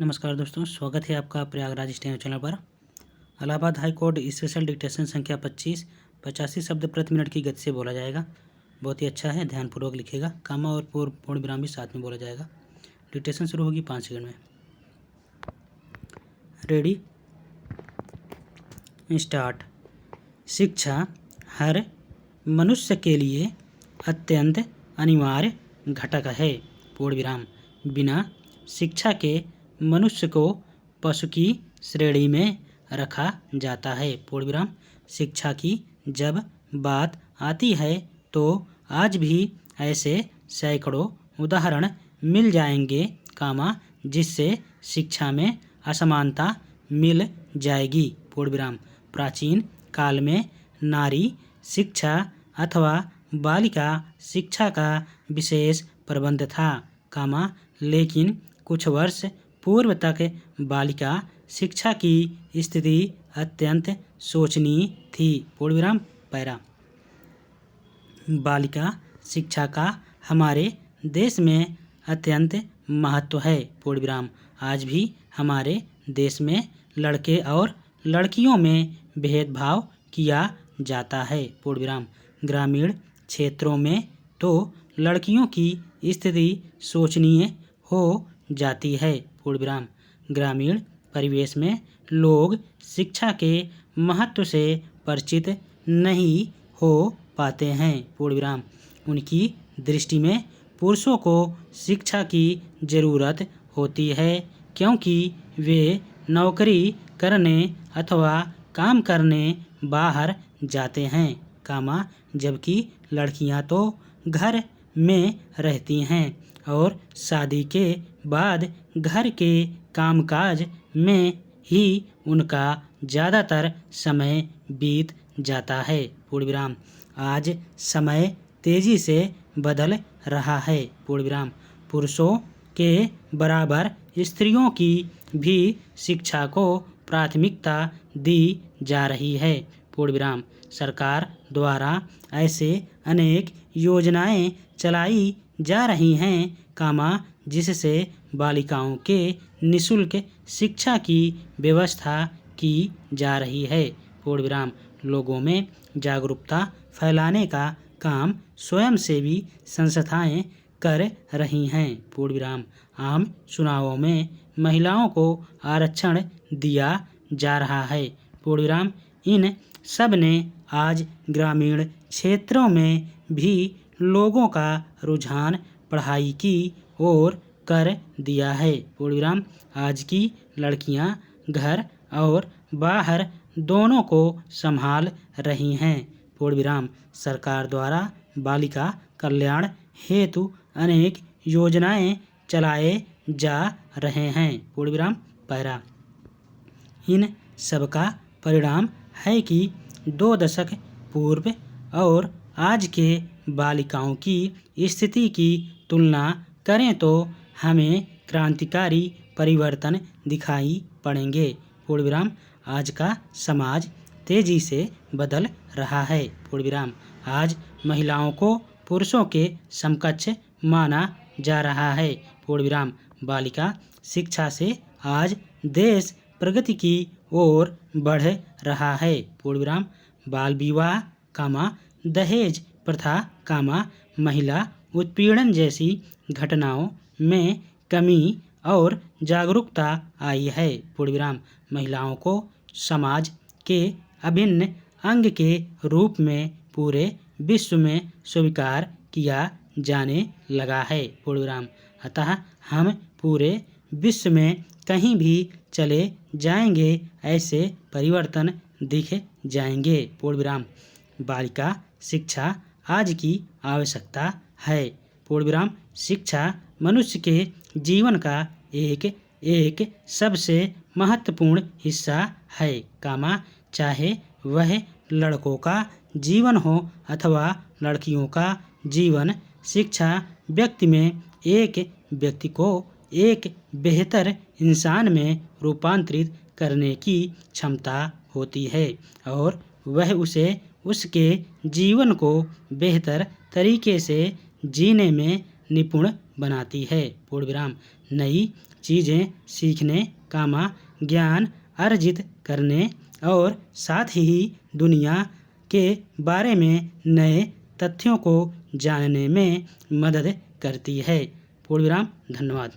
नमस्कार दोस्तों, स्वागत है आपका प्रयागराज स्टेनो चैनल पर। Allahabad high court special dictation संख्या 25 85 शब्द प्रति मिनट की गति से बोला जाएगा। बहुत ही अच्छा है, ध्यानपूर्वक लिखिएगा। कामा और पूर्ण विराम भी साथ में बोला जाएगा। डिक्टेशन शुरू होगी 5 सेकंड में। Ready, start. शिक्षा हर मनुष्य के लिए अत्यंत अनिवार्य घटक है। पूर्ण विराम। बिना शिक्षा के मनुष्य को पशु की श्रेणी में रखा जाता है। पूर्ण विराम। शिक्षा की जब बात आती है तो आज भी ऐसे सैकड़ों उदाहरण मिल जाएंगे, जिससे शिक्षा में असमानता मिल जाएगी। पूर्ण विराम। प्राचीन काल में नारी शिक्षा अथवा बालिका शिक्षा का विशेष प्रबंध था, लेकिन कुछ वर्ष पूर्व तक बालिका शिक्षा की स्थिति अत्यंत शोचनीय थी। पूर्ण विराम। पैरा। बालिका शिक्षा का हमारे देश में अत्यंत महत्व है। पूर्ण विराम। आज भी हमारे देश में लड़के और लड़कियों में भेदभाव किया जाता है। पूर्ण विराम। ग्रामीण क्षेत्रों में तो लड़कियों की स्थिति शोचनीय हो जाती है। पूर्ण विराम। ग्रामीण परिवेश में लोग शिक्षा के महत्व से परिचित नहीं हो पाते हैं। पूर्ण विराम। उनकी दृष्टि में पुरुषों को शिक्षा की ज़रूरत होती है, क्योंकि वे नौकरी करने अथवा काम करने बाहर जाते हैं, जबकि लड़कियां तो घर में रहती हैं और शादी के बाद घर के कामकाज में ही उनका ज़्यादातर समय बीत जाता है। पूर्ण विराम। आज समय तेज़ी से बदल रहा है। पूर्ण विराम। पुरुषों के बराबर स्त्रियों की भी शिक्षा को प्राथमिकता दी जा रही है। पूर्ण विराम। सरकार द्वारा ऐसे अनेक योजनाएं चलाई जा रही हैं, जिससे बालिकाओं के निःशुल्क शिक्षा की व्यवस्था की जा रही है। पूर्ण विराम। लोगों में जागरूकता फैलाने का काम स्वयंसेवी संस्थाएं कर रही हैं। पूर्ण विराम। आम चुनावों में महिलाओं को आरक्षण दिया जा रहा है। पूर्ण विराम। इन सब ने आज ग्रामीण क्षेत्रों में भी लोगों का रुझान पढ़ाई की ओर कर दिया है। पूर्ण विराम। आज की लड़कियां घर और बाहर दोनों को संभाल रही हैं। पूर्ण विराम। सरकार द्वारा बालिका कल्याण हेतु अनेक योजनाएं चलाए जा रहे हैं। पूर्ण विराम। पैरा। इन सबका परिणाम है कि 2 दशक पूर्व और आज के बालिकाओं की स्थिति की तुलना करें तो हमें क्रांतिकारी परिवर्तन दिखाई पड़ेंगे। पूर्ण विराम। आज का समाज तेजी से बदल रहा है। पूर्ण विराम। आज महिलाओं को पुरुषों के समकक्ष माना जा रहा है। पूर्ण विराम। बालिका शिक्षा से आज देश प्रगति की ओर बढ़ रहा है। पूर्ण विराम। बाल विवाह, दहेज प्रथा, महिला उत्पीड़न जैसी घटनाओं में कमी और जागरूकता आई है। पूर्ण विराम। महिलाओं को समाज के अभिन्न अंग के रूप में पूरे विश्व में स्वीकार किया जाने लगा है। पूर्ण विराम। अतः हम पूरे विश्व में कहीं भी चले जाएंगे, ऐसे परिवर्तन दिख जाएंगे। पूर्ण विराम। बालिका शिक्षा आज की आवश्यकता है। पूर्ण विराम। शिक्षा मनुष्य के जीवन का एक सबसे महत्वपूर्ण हिस्सा है, चाहे वह लड़कों का जीवन हो अथवा लड़कियों का जीवन। शिक्षा व्यक्ति को एक बेहतर इंसान में रूपांतरित करने की क्षमता होती है और वह उसे उसके जीवन को बेहतर तरीके से जीने में निपुण बनाती है। पूर्ण विराम। नई चीज़ें सीखने, ज्ञान अर्जित करने और साथ ही दुनिया के बारे में नए तथ्यों को जानने में मदद करती है। पूर्ण विराम। धन्यवाद।